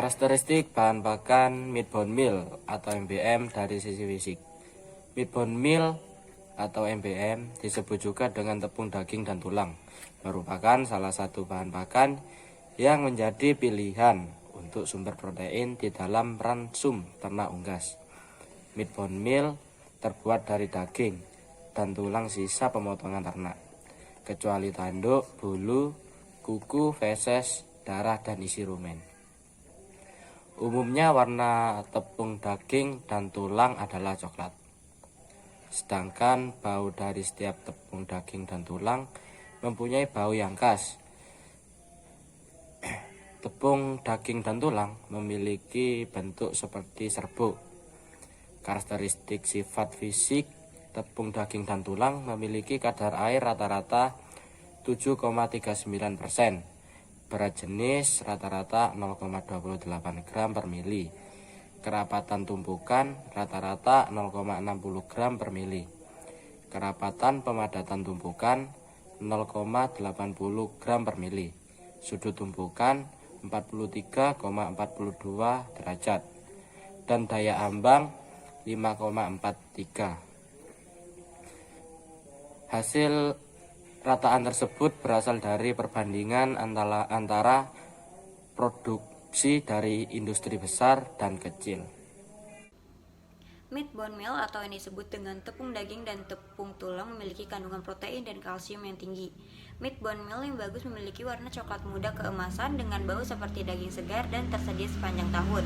Karakteristik bahan pakan meat bone meal atau MBM dari sisi fisik. Meat bone meal atau MBM disebut juga dengan tepung daging dan tulang, merupakan salah satu bahan pakan yang menjadi pilihan untuk sumber protein di dalam ransum ternak unggas. Meat bone meal terbuat dari daging dan tulang sisa pemotongan ternak, kecuali tanduk, bulu, kuku, feses, darah, dan isi rumen. Umumnya warna tepung daging dan tulang adalah coklat. Sedangkan bau dari setiap tepung daging dan tulang mempunyai bau yang khas. Tepung daging dan tulang memiliki bentuk seperti serbuk. Karakteristik sifat fisik tepung daging dan tulang memiliki kadar air rata-rata 7,39%. Berat jenis rata-rata 0,28 gram per mili. Kerapatan tumpukan rata-rata 0,60 gram per mili. Kerapatan pemadatan tumpukan 0,80 gram per mili. Sudut tumpukan 43,42 derajat. Dan daya ambang 5,43. Hasil rataan tersebut berasal dari perbandingan antara produksi dari industri besar dan kecil. Meat bone meal atau yang disebut dengan tepung daging dan tepung tulang memiliki kandungan protein dan kalsium yang tinggi. Meat bone meal yang bagus memiliki warna coklat muda keemasan dengan bau seperti daging segar dan tersedia sepanjang tahun.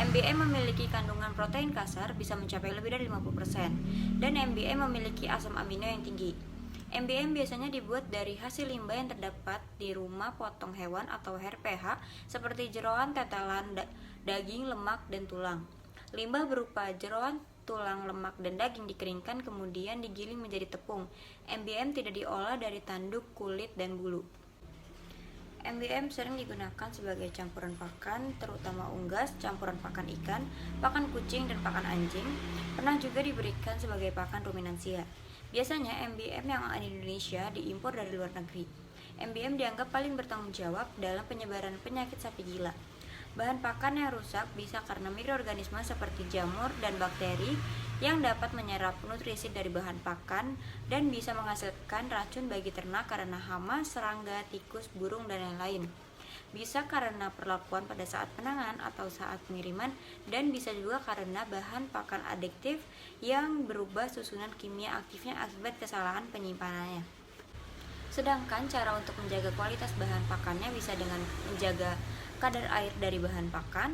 MBM memiliki kandungan protein kasar bisa mencapai lebih dari 50% dan MBM memiliki asam amino yang tinggi. MBM biasanya dibuat dari hasil limbah yang terdapat di rumah potong hewan atau RPH seperti jeroan, tetelan, daging, lemak, dan tulang. Limbah berupa jeroan, tulang, lemak, dan daging dikeringkan kemudian digiling menjadi tepung. MBM tidak diolah dari tanduk, kulit, dan bulu. MBM sering digunakan sebagai campuran pakan, terutama unggas, campuran pakan ikan, pakan kucing, dan pakan anjing. Pernah juga diberikan sebagai pakan ruminansia. Biasanya MBM yang ada di Indonesia diimpor dari luar negeri. MBM dianggap paling bertanggung jawab dalam penyebaran penyakit sapi gila. Bahan pakan yang rusak bisa karena mikroorganisme seperti jamur dan bakteri yang dapat menyerap nutrisi dari bahan pakan dan bisa menghasilkan racun bagi ternak karena hama, serangga, tikus, burung, dan lain-lain. Bisa karena perlakuan pada saat penanganan atau saat pengiriman, dan bisa juga karena bahan pakan adiktif yang berubah susunan kimia aktifnya akibat kesalahan penyimpanannya. Sedangkan cara untuk menjaga kualitas bahan pakannya bisa dengan menjaga kadar air dari bahan pakan,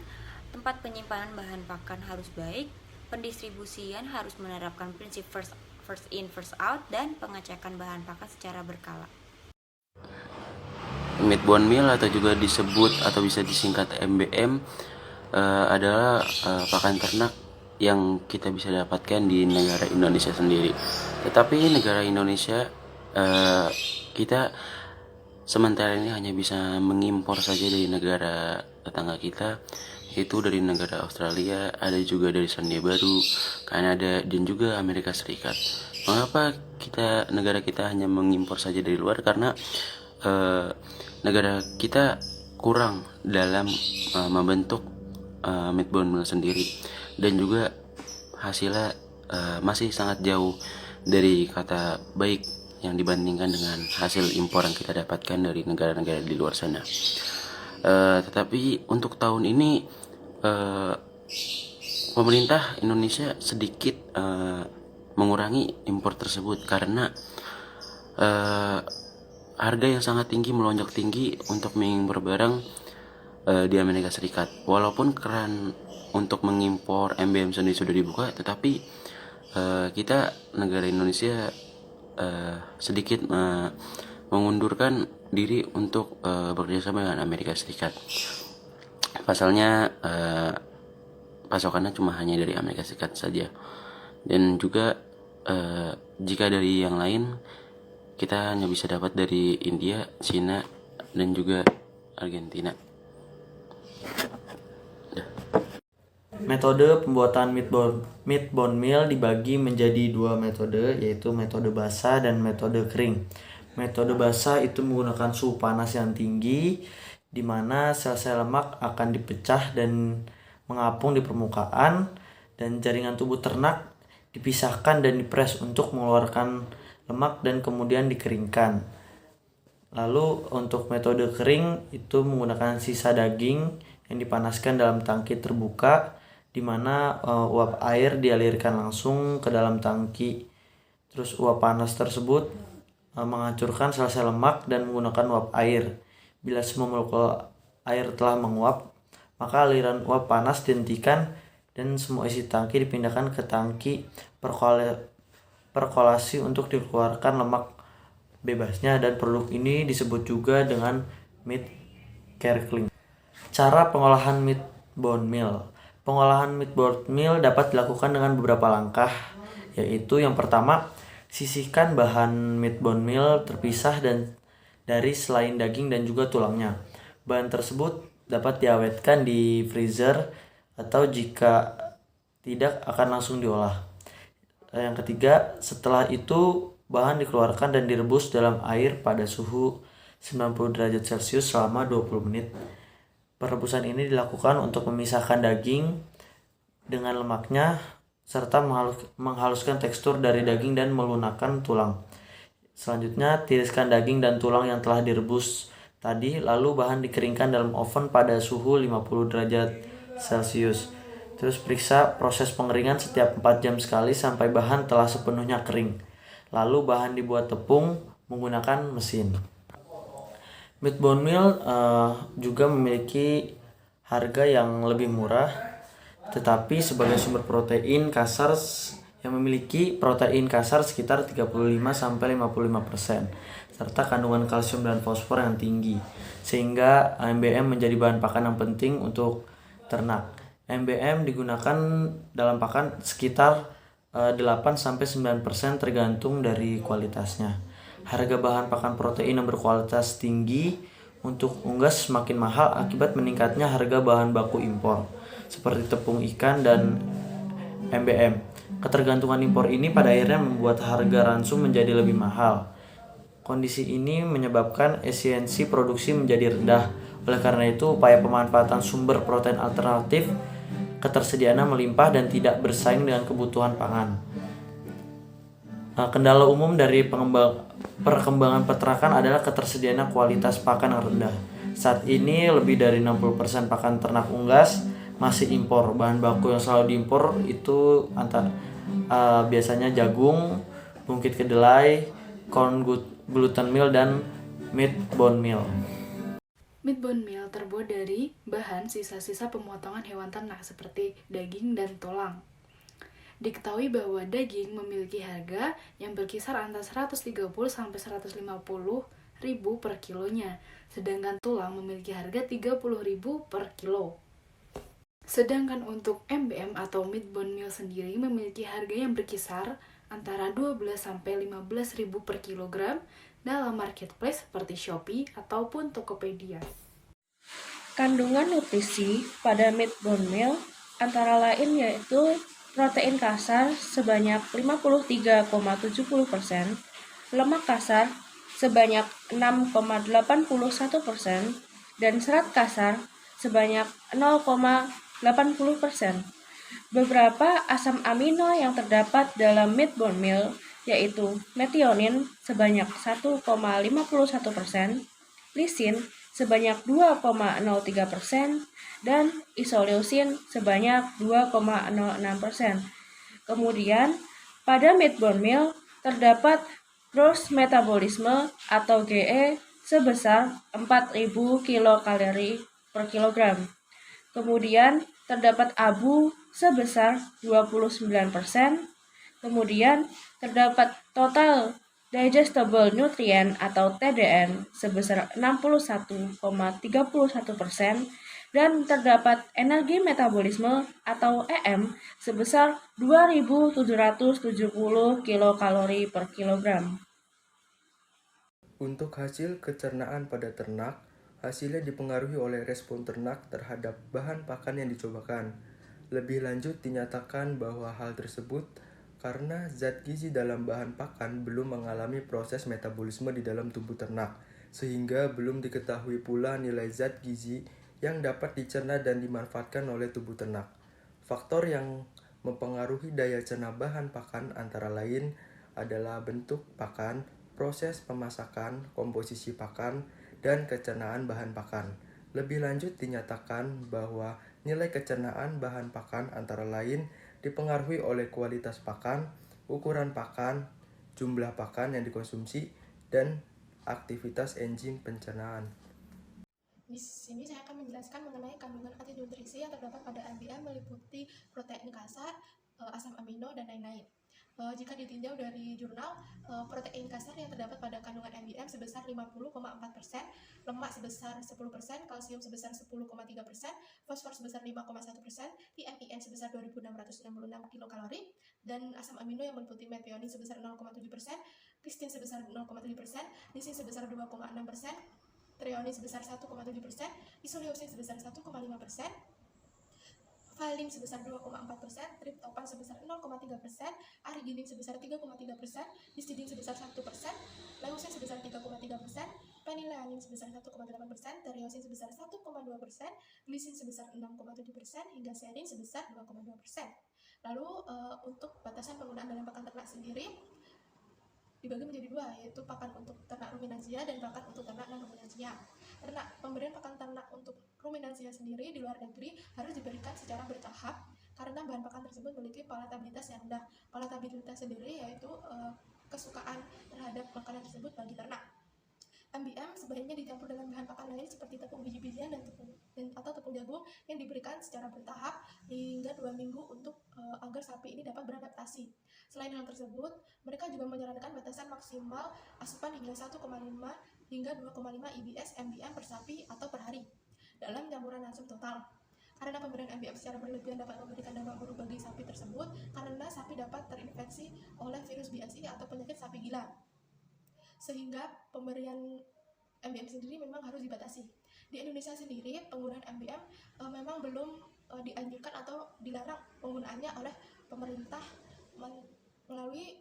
tempat penyimpanan bahan pakan harus baik, pendistribusian harus menerapkan prinsip first in first out, dan pengecekan bahan pakan secara berkala. Meat bone meal atau juga disebut atau bisa disingkat MBM adalah pakan ternak yang kita bisa dapatkan di negara Indonesia sendiri. Tetapi negara Indonesia kita sementara ini hanya bisa mengimpor saja dari negara tetangga kita, yaitu dari negara Australia, ada juga dari Selandia Baru, Kanada, dan juga Amerika Serikat. Mengapa negara kita hanya mengimpor saja dari luar? Karena negara kita kurang dalam membentuk meat bone meal sendiri, dan juga hasilnya masih sangat jauh dari kata baik yang dibandingkan dengan hasil impor yang kita dapatkan dari negara-negara di luar sana. Tetapi untuk tahun ini pemerintah Indonesia sedikit mengurangi impor tersebut karena harga yang sangat tinggi, melonjak tinggi untuk mengimpor barang di Amerika Serikat. Walaupun keran untuk mengimpor MBM sendiri sudah dibuka, tetapi kita negara Indonesia sedikit mengundurkan diri untuk bekerjasama dengan Amerika Serikat. Pasalnya pasokannya cuma hanya dari Amerika Serikat saja, dan juga jika dari yang lain kita hanya bisa dapat dari India, Cina, dan juga Argentina. Metode pembuatan meat bone meal dibagi menjadi dua metode, yaitu metode basah dan metode kering. Metode basah itu menggunakan suhu panas yang tinggi di mana sel-sel lemak akan dipecah dan mengapung di permukaan, dan jaringan tubuh ternak dipisahkan dan dipres untuk mengeluarkan lemak dan kemudian dikeringkan. Lalu untuk metode kering itu menggunakan sisa daging yang dipanaskan dalam tangki terbuka, di mana uap air dialirkan langsung ke dalam tangki. Terus uap panas tersebut menghancurkan sel-sel lemak dan menggunakan uap air. Bila semua molekul air telah menguap, maka aliran uap panas dihentikan dan semua isi tangki dipindahkan ke tangki perkolasi untuk dikeluarkan lemak bebasnya, dan produk ini disebut juga dengan meat crackling. Cara pengolahan meat bone meal. Pengolahan meat bone meal dapat dilakukan dengan beberapa langkah, yaitu yang pertama, sisihkan bahan meat bone meal terpisah dan dari selain daging dan juga tulangnya. Bahan tersebut dapat diawetkan di freezer atau jika tidak akan langsung diolah. Yang ketiga, setelah itu bahan dikeluarkan dan direbus dalam air pada suhu 90 derajat Celcius selama 20 menit. Perebusan ini dilakukan untuk memisahkan daging dengan lemaknya serta menghaluskan tekstur dari daging dan melunakkan tulang. Selanjutnya, tiriskan daging dan tulang yang telah direbus tadi, lalu bahan dikeringkan dalam oven pada suhu 50 derajat Celcius. Terus periksa proses pengeringan setiap 4 jam sekali sampai bahan telah sepenuhnya kering. Lalu bahan dibuat tepung menggunakan mesin. Meat bone meal juga memiliki harga yang lebih murah, tetapi sebagai sumber protein kasar yang memiliki protein kasar sekitar 35-55%, serta kandungan kalsium dan fosfor yang tinggi, sehingga MBM menjadi bahan pakan yang penting untuk ternak. MBM digunakan dalam pakan sekitar 8-9% tergantung dari kualitasnya. Harga bahan pakan protein yang berkualitas tinggi untuk unggas semakin mahal akibat meningkatnya harga bahan baku impor seperti tepung ikan dan MBM. Ketergantungan impor ini pada akhirnya membuat harga ransum menjadi lebih mahal. Kondisi ini menyebabkan efisiensi produksi menjadi rendah. Oleh karena itu, upaya pemanfaatan sumber protein alternatif ketersediaannya melimpah dan tidak bersaing dengan kebutuhan pangan. Kendala umum dari perkembangan peternakan adalah ketersediaannya kualitas pakan yang rendah. Saat ini lebih dari 60% pakan ternak unggas masih impor. Bahan baku yang selalu diimpor itu biasanya jagung, bungkit kedelai, corn gluten meal, dan meat bone meal. Meat bone meal terbuat dari bahan sisa-sisa pemotongan hewan ternak seperti daging dan tulang. Diketahui bahwa daging memiliki harga yang berkisar antara 130 sampai 150 ribu per kilonya, sedangkan tulang memiliki harga 30 ribu per kilo. Sedangkan untuk MBM atau meat bone meal sendiri memiliki harga yang berkisar antara 12 sampai 15 ribu per kilogram dalam marketplace seperti Shopee ataupun Tokopedia. Kandungan nutrisi pada meat bone meal antara lain yaitu protein kasar sebanyak 53,70%, lemak kasar sebanyak 6,81%, dan serat kasar sebanyak 0,80%. Beberapa asam amino yang terdapat dalam meat bone meal yaitu methionine sebanyak 1,51%, lisin sebanyak 2,03%, dan isoleucin sebanyak 2,06%. Kemudian, pada meat bone meal terdapat gross metabolisme atau GE sebesar 4.000 kilokalori per kilogram. Kemudian, terdapat abu sebesar 29%. Kemudian, terdapat total digestible nutrient atau TDN sebesar 61,31%, dan terdapat energi metabolisme atau EM sebesar 2.770 kilokalori per kilogram. Untuk hasil kecernaan pada ternak, hasilnya dipengaruhi oleh respon ternak terhadap bahan pakan yang dicobakan. Lebih lanjut dinyatakan bahwa hal tersebut karena zat gizi dalam bahan pakan belum mengalami proses metabolisme di dalam tubuh ternak, sehingga belum diketahui pula nilai zat gizi yang dapat dicerna dan dimanfaatkan oleh tubuh ternak. Faktor yang mempengaruhi daya cerna bahan pakan antara lain adalah bentuk pakan, proses pemasakan, komposisi pakan, dan kecernaan bahan pakan. Lebih lanjut dinyatakan bahwa nilai kecernaan bahan pakan antara lain dipengaruhi oleh kualitas pakan, ukuran pakan, jumlah pakan yang dikonsumsi, dan aktivitas enzim pencernaan. Di sini saya akan menjelaskan mengenai kandungan anti nutrisi yang terdapat pada MBM meliputi protein kasar, asam amino, dan lain-lain. Jika ditinjau dari jurnal, protein kasar yang terdapat pada kandungan MBM sebesar 50,4%, lemak sebesar 10%, kalsium sebesar 10,3%, fosfor sebesar 5,1%, TMIN sebesar 2.666 kilokalori, dan asam amino yang meliputi metionin sebesar 0,7%, kristin sebesar 0,7%, lisin sebesar 2,6%, treonin sebesar 1,7%, isoleucin sebesar 1,5%, valine sebesar 2,4%, triptopan sebesar 0,3%, arginin sebesar 3,3%, histidin sebesar 1%, leucin sebesar 3,3%, phenylalanine sebesar 1,8%, teriosin sebesar 1,2%, glisin sebesar 6,7%, hingga serin sebesar 2,2%. Lalu untuk batasan penggunaan dalam pakan ternak sendiri dibagi menjadi dua, yaitu pakan untuk ternak ruminansia dan pakan untuk ternak non-ruminansia. Pemberian pakan ternak untuk ruminansia sendiri di luar negeri harus diberikan secara bertahap karena bahan pakan tersebut memiliki palatabilitas yang rendah. Palatabilitas sendiri yaitu kesukaan terhadap makanan tersebut bagi ternak. MBM sebaiknya dicampur dengan bahan pakan lain seperti tepung biji-bijian atau tepung jagung yang diberikan secara bertahap hingga 2 minggu untuk agar sapi ini dapat beradaptasi. Selain hal tersebut, mereka juga menyarankan batasan maksimal asupan hingga 1,5 hingga 2,5 IBS MBM per sapi atau per hari dalam campuran langsung total. Karena pemberian MBM secara berlebihan dapat memberikan dampak buruk bagi sapi tersebut karena sapi dapat terinfeksi oleh virus BSI atau penyakit sapi gila. Sehingga pemberian MBM sendiri memang harus dibatasi. Di Indonesia sendiri, penggunaan MBM memang belum dianjurkan atau dilarang penggunaannya oleh pemerintah melalui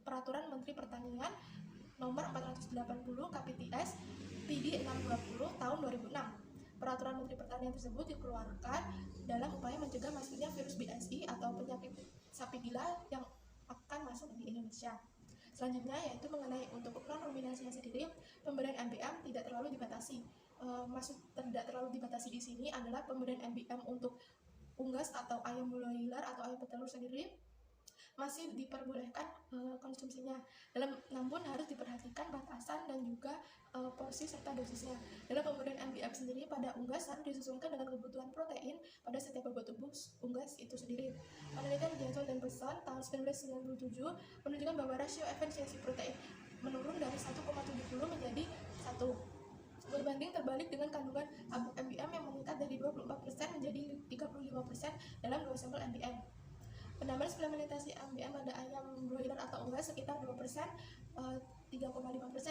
Peraturan Menteri Pertanian Nomor 480 KPTS PD 620 tahun 2006. Peraturan Menteri Pertanian tersebut dikeluarkan dalam upaya mencegah masuknya virus BSI atau penyakit sapi gila yang akan masuk di Indonesia. Selanjutnya yaitu mengenai untuk non ruminansia sendiri, pemberian MBM tidak terlalu dibatasi. Maksud tidak terlalu dibatasi di sini adalah pemberian MBM untuk unggas atau ayam broiler atau ayam petelur sendiri masih diperbolehkan konsumsinya. Namun harus diperhatikan batasan dan juga porsi serta dosisnya. Dalam pemberian MBM sendiri pada unggas harus disesuaikan dengan kebutuhan protein pada setiap bobot tubuh unggas itu sendiri. Penelitian Johnson dan Person tahun 1997 menunjukkan bahwa rasio efisiensi protein menurun dari 1,70 menjadi 1. Berbanding terbalik dengan kandungan MBM yang meningkat dari 24% menjadi 35% dalam 2 sampel MBM. Penambahan suplementasi MBM pada ayam broiler atau unggas sekitar 2%, 3,5%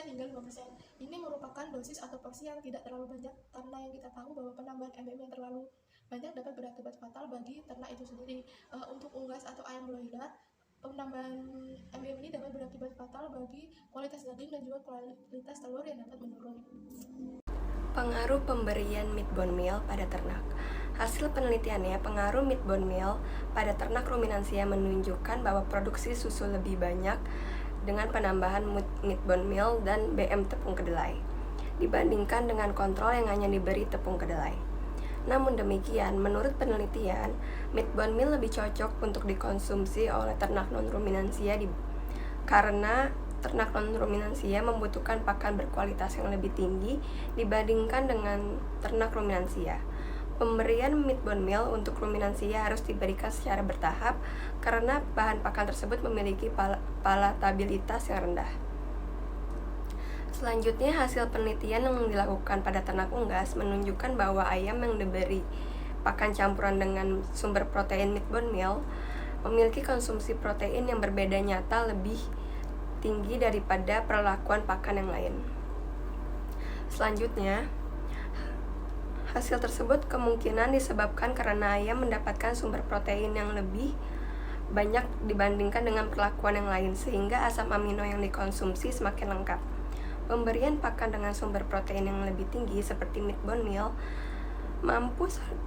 hingga 5%. Ini merupakan dosis atau porsi yang tidak terlalu banyak karena yang kita tahu bahwa penambahan MBM yang terlalu banyak dapat berakibat fatal bagi ternak itu sendiri. Untuk unggas atau ayam broiler, penambahan MBM ini dapat berakibat fatal bagi kualitas daging dan juga kualitas telur yang dapat menurun. Pengaruh pemberian meat bone meal pada ternak. Hasil penelitiannya, pengaruh meat bone meal pada ternak ruminansia menunjukkan bahwa produksi susu lebih banyak dengan penambahan meat bone meal dan BM tepung kedelai dibandingkan dengan kontrol yang hanya diberi tepung kedelai. Namun demikian, menurut penelitian, meat bone meal lebih cocok untuk dikonsumsi oleh ternak non-ruminansia karena ternak non-ruminansia membutuhkan pakan berkualitas yang lebih tinggi dibandingkan dengan ternak ruminansia. Pemberian meat bone meal untuk ruminansia harus diberikan secara bertahap karena bahan pakan tersebut memiliki palatabilitas yang rendah. Selanjutnya, hasil penelitian yang dilakukan pada ternak unggas menunjukkan bahwa ayam yang diberi pakan campuran dengan sumber protein meat bone meal memiliki konsumsi protein yang berbeda nyata lebih tinggi daripada perlakuan pakan yang lain. Selanjutnya, hasil tersebut kemungkinan disebabkan karena ayam mendapatkan sumber protein yang lebih banyak dibandingkan dengan perlakuan yang lain, sehingga asam amino yang dikonsumsi semakin lengkap. Pemberian pakan dengan sumber protein yang lebih tinggi seperti meat bone meal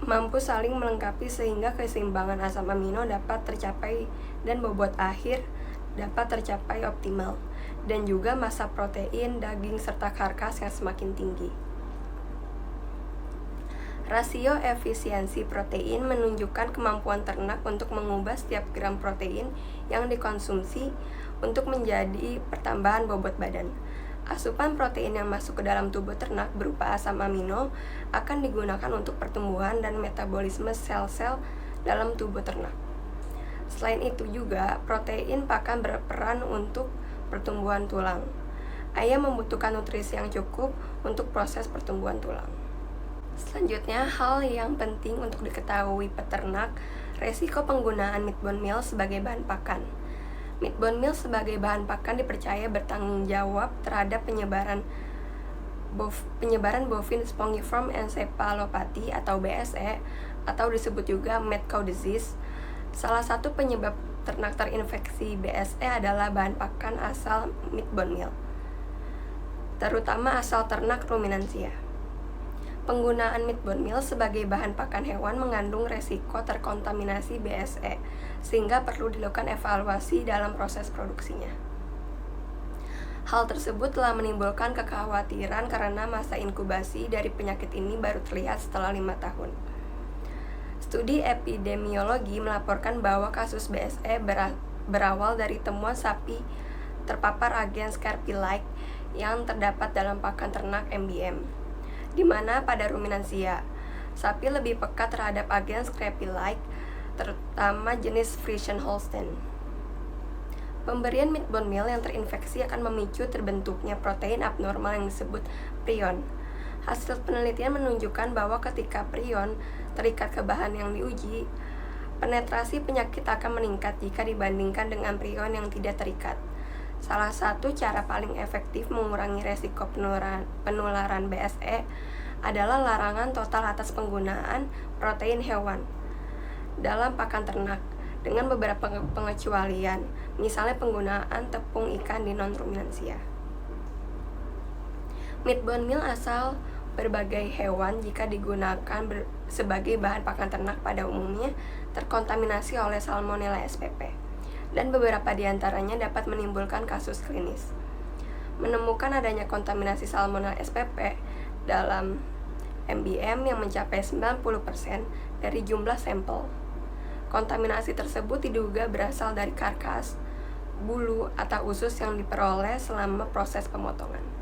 mampu saling melengkapi sehingga keseimbangan asam amino dapat tercapai dan bobot akhir dapat tercapai optimal, dan juga massa protein, daging, serta karkas yang semakin tinggi. Rasio efisiensi protein menunjukkan kemampuan ternak untuk mengubah setiap gram protein yang dikonsumsi untuk menjadi pertambahan bobot badan. Asupan protein yang masuk ke dalam tubuh ternak berupa asam amino akan digunakan untuk pertumbuhan dan metabolisme sel-sel dalam tubuh ternak. Selain itu juga, protein pakan berperan untuk pertumbuhan tulang. Ayam membutuhkan nutrisi yang cukup untuk proses pertumbuhan tulang. Selanjutnya, hal yang penting untuk diketahui peternak, resiko penggunaan meat bone meal sebagai bahan pakan. Meat bone meal sebagai bahan pakan dipercaya bertanggung jawab terhadap penyebaran bovine spongiform encephalopathy atau BSE atau disebut juga mad cow disease. Salah satu penyebab ternak terinfeksi BSE adalah bahan pakan asal meat bone meal, terutama asal ternak ruminansia. Penggunaan meat bone meal sebagai bahan pakan hewan mengandung resiko terkontaminasi BSE, sehingga perlu dilakukan evaluasi dalam proses produksinya. Hal tersebut telah menimbulkan kekhawatiran karena masa inkubasi dari penyakit ini baru terlihat setelah 5 tahun. Studi epidemiologi melaporkan bahwa kasus BSE berawal dari temuan sapi terpapar agen Scurvy-like yang terdapat dalam pakan ternak MBM, di mana pada ruminansia, sapi lebih peka terhadap agen Scurvy-like, terutama jenis Friesian Holstein. Pemberian meat bone meal yang terinfeksi akan memicu terbentuknya protein abnormal yang disebut prion. Hasil penelitian menunjukkan bahwa ketika prion terikat ke bahan yang diuji, penetrasi penyakit akan meningkat jika dibandingkan dengan prion yang tidak terikat. Salah satu cara paling efektif mengurangi resiko penularan BSE adalah larangan total atas penggunaan protein hewan dalam pakan ternak, dengan beberapa pengecualian, misalnya penggunaan tepung ikan di non-ruminansia. Meat bone meal asal berbagai hewan jika digunakan sebagai bahan pakan ternak pada umumnya terkontaminasi oleh Salmonella spp, dan beberapa diantaranya dapat menimbulkan kasus klinis. Menemukan adanya kontaminasi Salmonella spp dalam MBM yang mencapai 90% dari jumlah sampel. Kontaminasi tersebut diduga berasal dari karkas, bulu, atau usus yang diperoleh selama proses pemotongan.